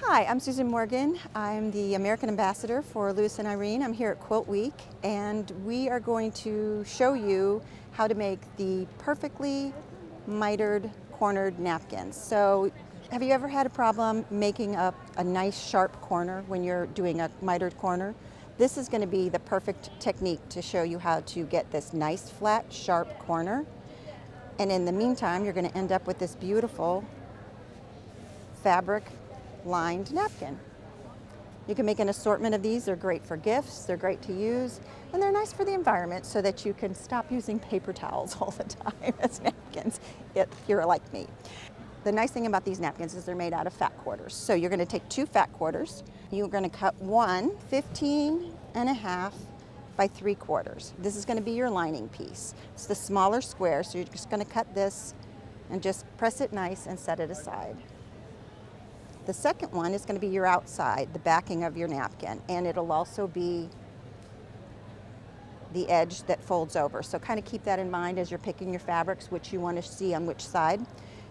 Hi, I'm Susan Morgan. I'm the American Ambassador for Lewis and Irene. I'm here at Quilt Week, and we are going to show you how to make the perfectly mitered cornered napkins. So, have you ever had a problem making a nice sharp corner when you're doing a mitered corner? This is going to be the perfect technique to show you how to get this nice flat sharp corner. And in the meantime, you're going to end up with this beautiful fabric lined napkin. You can make an assortment of these. They're great for gifts, they're great to use, and they're nice for the environment so that you can stop using paper towels all the time as napkins if you're like me. The nice thing about these napkins is they're made out of fat quarters. So you're going to take 2 fat quarters. You're going to cut one 15.5 by 3/4. This is going to be your lining piece. It's the smaller square, so you're just going to cut this and just press it nice and set it aside. The second one is going to be your outside, the backing of your napkin, and it'll also be the edge that folds over. So kind of keep that in mind as you're picking your fabrics, which you want to see on which side.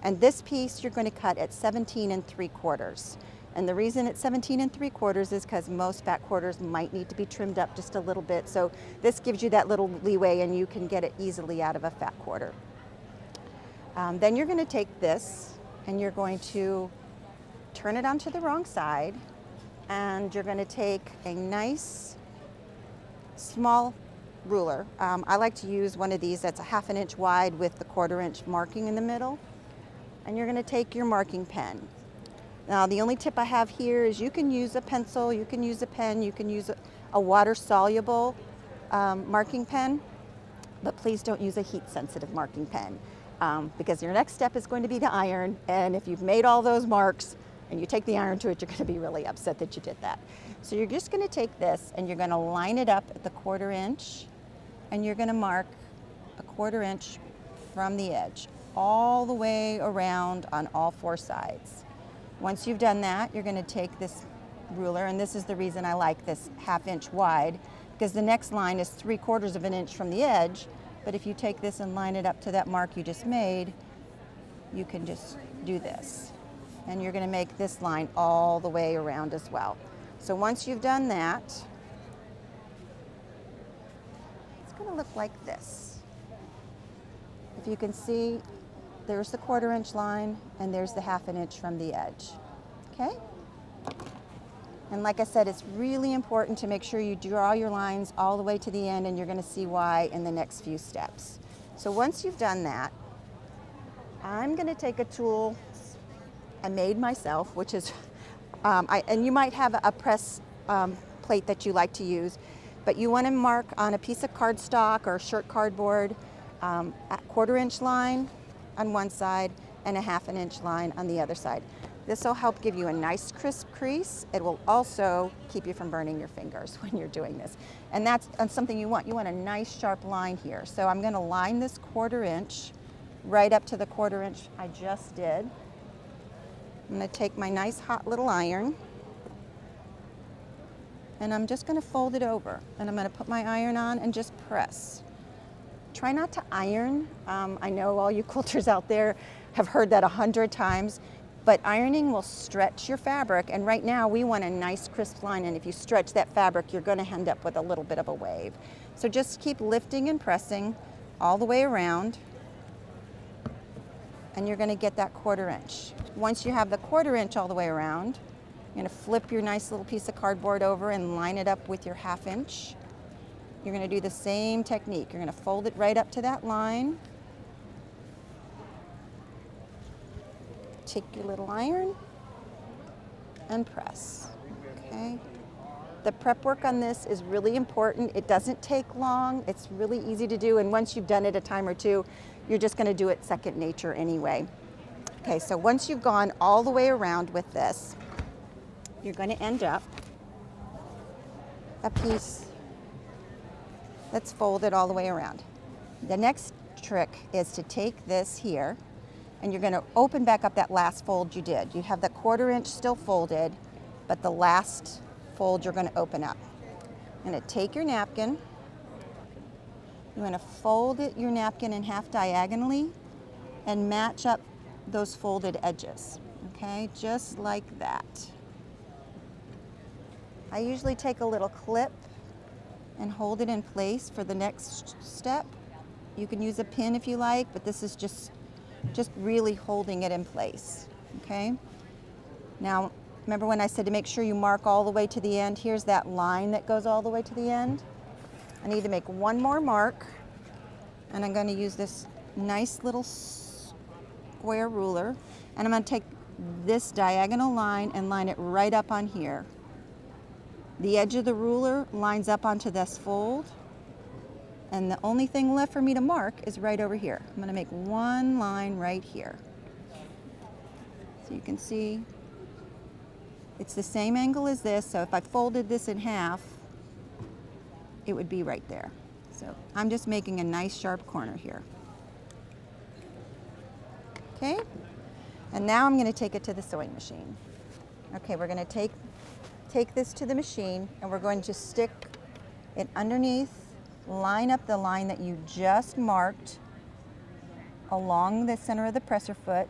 And this piece you're going to cut at 17.75. And the reason it's 17.75 is because most fat quarters might need to be trimmed up just a little bit. So this gives you that little leeway and you can get it easily out of a fat quarter. Then you're going to take this and you're going to turn it onto the wrong side, and you're going to take a nice small ruler. I like to use one of these that's a 1/2 inch wide with the 1/4 inch marking in the middle, and you're going to take your marking pen. Now the only tip I have here is you can use a pencil, you can use a pen, you can use a water soluble marking pen, but please don't use a heat sensitive marking pen because your next step is going to be to iron, and if you've made all those marks and you take the iron to it, you're going to be really upset that you did that. So you're just going to take this and you're going to line it up at the 1/4 inch, and you're going to mark a 1/4 inch from the edge all the way around on all 4 sides. Once you've done that, you're going to take this ruler, and this is the reason I like this 1/2 inch wide, because the next line is 3/4 of an inch from the edge, but if you take this and line it up to that mark you just made, you can just do this. And you're going to make this line all the way around as well. So once you've done that, it's going to look like this. If you can see, there's the 1/4 inch line and there's the 1/2 inch from the edge. Okay? And like I said, it's really important to make sure you draw your lines all the way to the end, and you're going to see why in the next few steps. So once you've done that, I'm going to take a tool I made myself, which is, and you might have a press plate that you like to use, but you want to mark on a piece of cardstock or shirt cardboard a 1/4 inch line on one side and a 1/2 inch line on the other side. This will help give you a nice crisp crease. It will also keep you from burning your fingers when you're doing this. And that's something you want. You want a nice sharp line here. So I'm going to line this 1/4 inch right up to the 1/4 inch I just did. I'm going to take my nice hot little iron, and I'm just going to fold it over, and I'm going to put my iron on and just press. Try not to iron. I know all you quilters out there have heard that 100 times, but ironing will stretch your fabric, and right now we want a nice crisp line, and if you stretch that fabric, you're going to end up with a little bit of a wave. So just keep lifting and pressing all the way around, and you're going to get that 1/4 inch. Once you have the 1/4 inch all the way around, you're going to flip your nice little piece of cardboard over and line it up with your 1/2 inch. You're going to do the same technique. You're going to fold it right up to that line. Take your little iron and press. Okay. The prep work on this is really important. It doesn't take long. It's really easy to do, and once you've done it a time or two, you're just going to do it second nature anyway. Okay, so once you've gone all the way around with this, you're going to end up a piece that's folded all the way around. The next trick is to take this here, and you're going to open back up that last fold you did. You have the 1/4 inch still folded, but the last fold you're going to open up. You're going to take your napkin, you're going to fold your napkin in half diagonally and match up those folded edges, okay, just like that. I usually take a little clip and hold it in place for the next step. You can use a pin if you like, but this is just really holding it in place, okay? Now, remember when I said to make sure you mark all the way to the end? Here's that line that goes all the way to the end. I need to make one more mark, and I'm going to use this nice little square ruler, and I'm going to take this diagonal line and line it right up on here. The edge of the ruler lines up onto this fold, and the only thing left for me to mark is right over here. I'm going to make one line right here. So you can see it's the same angle as this, so if I folded this in half, it would be right there. So I'm just making a nice sharp corner here. Okay, and now I'm going to take it to the sewing machine. Okay, we're going to take this to the machine, and we're going to stick it underneath, line up the line that you just marked along the center of the presser foot.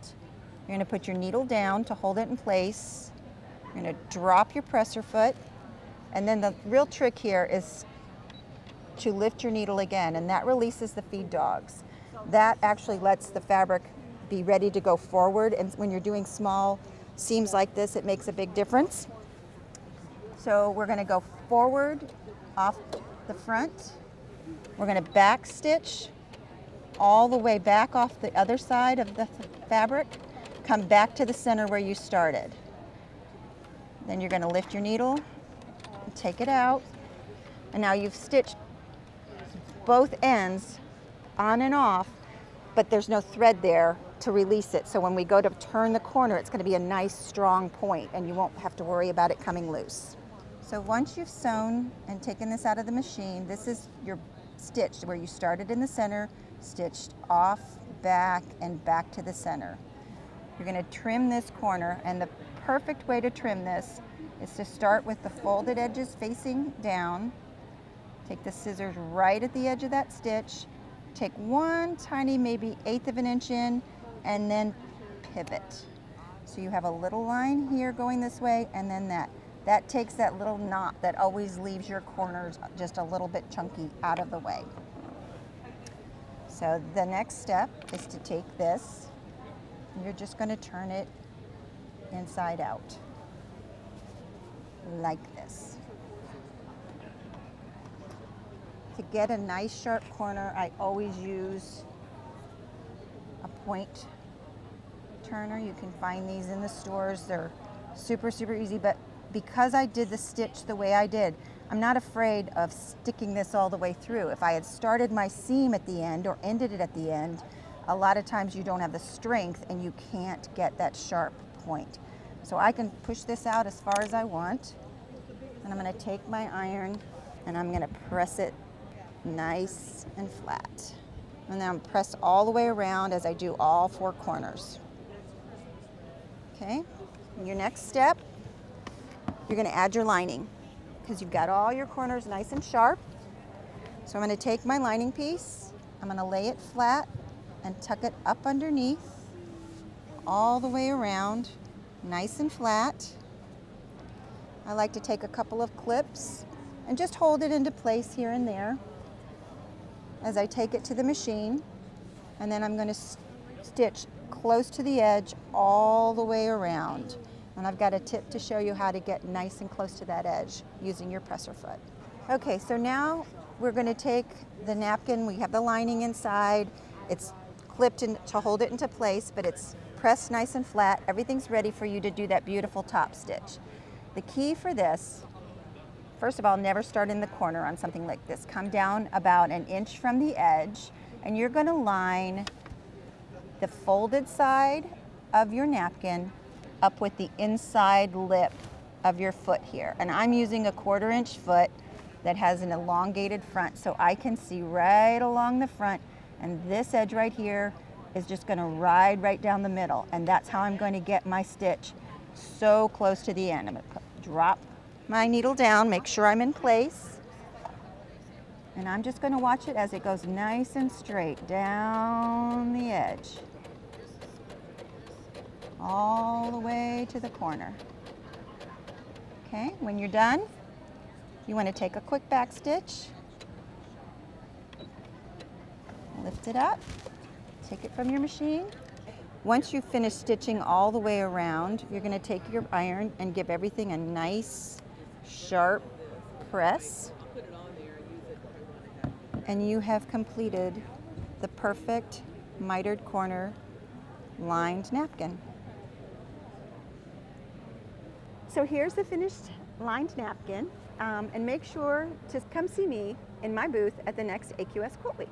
You're going to put your needle down to hold it in place. You're going to drop your presser foot, and then the real trick here is to lift your needle again, and that releases the feed dogs. That actually lets the fabric be ready to go forward, and when you're doing small seams like this, it makes a big difference. So we're going to go forward off the front. We're going to back stitch all the way back off the other side of the fabric, come back to the center where you started. Then you're going to lift your needle, take it out, and now you've stitched both ends on and off, but there's no thread there to release it. So when we go to turn the corner, it's going to be a nice strong point, and you won't have to worry about it coming loose. So once you've sewn and taken this out of the machine, this is your stitch where you started in the center, stitched off, back, and back to the center. You're going to trim this corner, and the perfect way to trim this is to start with the folded edges facing down. Take the scissors right at the edge of that stitch, take one tiny, maybe 1/8 of an inch in, and then pivot. So you have a little line here going this way, and then that takes that little knot that always leaves your corners just a little bit chunky out of the way. So the next step is to take this, and you're just going to turn it inside out, like this. To get a nice sharp corner, I always use a point turner. You can find these in the stores. They're super, super easy, but because I did the stitch the way I did, I'm not afraid of sticking this all the way through. If I had started my seam at the end or ended it at the end, a lot of times you don't have the strength and you can't get that sharp point. So I can push this out as far as I want, and I'm going to take my iron and I'm going to press it nice and flat. And then press all the way around as I do all 4 corners. Okay, your next step, you're going to add your lining because you've got all your corners nice and sharp. So I'm going to take my lining piece, I'm going to lay it flat and tuck it up underneath all the way around, nice and flat. I like to take a couple of clips and just hold it into place here and there as I take it to the machine, and then I'm going to stitch close to the edge all the way around. And I've got a tip to show you how to get nice and close to that edge using your presser foot. Okay, so now we're going to take the napkin. We have the lining inside. It's clipped in to hold it into place, but it's pressed nice and flat. Everything's ready for you to do that beautiful top stitch. The key for this, first of all, never start in the corner on something like this. Come down about 1 inch from the edge, and you're going to line the folded side of your napkin up with the inside lip of your foot here. And I'm using a 1/4 inch foot that has an elongated front, so I can see right along the front, and this edge right here is just going to ride right down the middle, and that's how I'm going to get my stitch so close to the end. I'm going to drop my needle down, make sure I'm in place, and I'm just going to watch it as it goes nice and straight down the edge all the way to the corner. Okay, when you're done, You want to take a quick back stitch, lift it up, take it from your machine. Once you finish stitching all the way around, you're going to take your iron and give everything a nice, sharp press. And you have completed the perfect mitered corner lined napkin. So here's the finished lined napkin, and make sure to come see me in my booth at the next AQS Quilt Week.